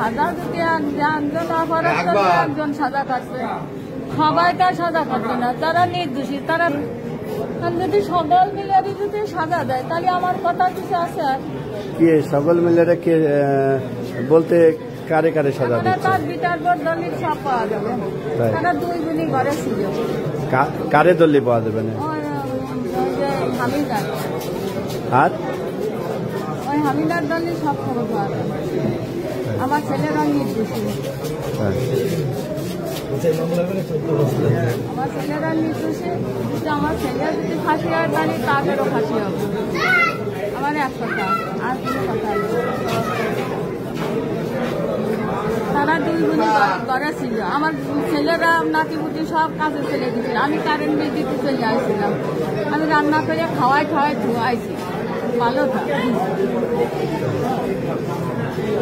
সাজা যদি একজন অপরাধ করবে একজন সাজা কাটবে, সবাই তার সাজা কাটবে না, তারা নির্দোষী। তারা যদি সকল মিলে যদি সাজা দেয় তাহলে আমার কথা কিছু আছে। আর কি সকল মিলে কে বলতে কারে কারে সাজা দিচ্ছে? তার বিটার পর দলিল সব পাওয়া যাবে। তারা 2 দিনই ঘরে ছিল। কারে দলিল পাওয়া যাবে না? হামিদার। আর ওই হামিদার দলিল সব খবর পাওয়া যাবে। আমার ছেলেরা নির্দোষী। আমার ছেলেরা নির্দোষী। আমার ছেলে যদি ফাঁসি হয় তাহলে তাদেরও ফাঁসি হবে। আমার এক কথা, আর কোনো কথা নেই। তারা 2 গুণী ঘরে ছিল। আমার ছেলেরা নাতিপুতি সব কাজে চলে গেছিল। আমি কারেন্ট বিল দিতে চলে আসছিলাম। আমি রান্না করে খাওয়াই ধোয়াইছি। ভালো থাকে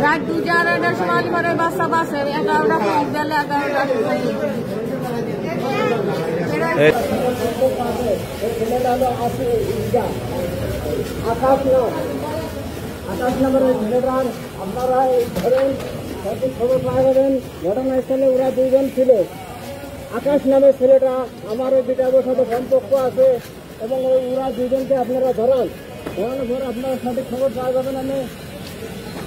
রাত 2-2:30টার সময় ঘরে বাচ্চা বাসে 11টা বেলা 11টা আকাশ নম্বরের ছেলেটার আপনারা ধরেন সঠিক খবর পাবেন। ঘটনাস্থলে ওরা 2 জন ছিল। আকাশ নামের ছেলেটা আমার ওই বিটাবের সাথে সম্পর্ক আছে এবং ওরা 2 জনকে আপনারা ধরানোর পর আপনারা সঠিক খবর পাওয়া যাবেন।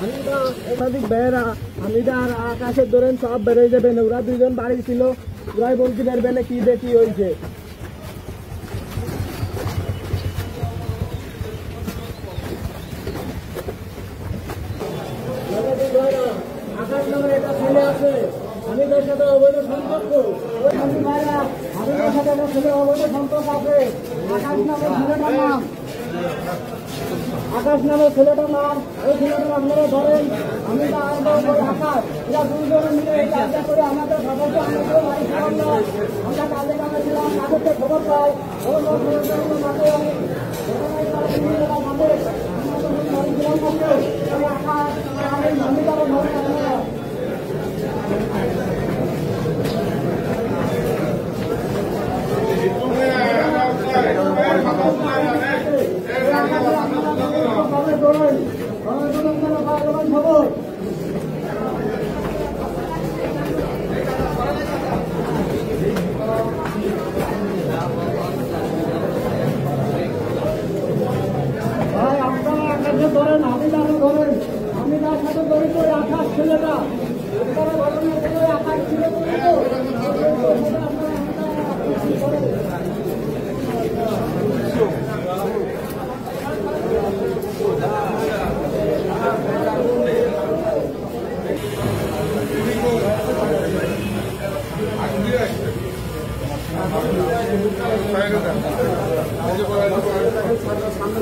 হামিদা একাধিক বেড়া হামিদা আর আকাশের ধরেন সব বেড়ে যাবেন। ওরা 2 জন বাড়ি ছিল। ওরাই বলতে পারবেন কি দেখি হয়েছে। আকাশ নামে একটা ছেলে আছে, হামিদের সাথে অবৈধ সম্পর্ক। ওই হামিদের সাথে একটা ছেলে অবৈধ সম্পর্ক আছে। আকাশ নামের ছেলেটার নাম ওই ছেলেটার আপনারা ধরেন। আমি আকাশ এরা 2 জন মিলে এই কাজটা করে আমাদের সদস্য আমাদের বাড়ি ছিলাম না। আমরা কাজে কামে ছিলাম, কাজের খবর পাই। খবর ভাই আপনারা আকাশে ধরেন, হামিদাকে ধরেন। হামিদার সাথে জড়িত আকাশ ছেলেটা আপনারা ঘটনা করে আকাশ ছিল সামনে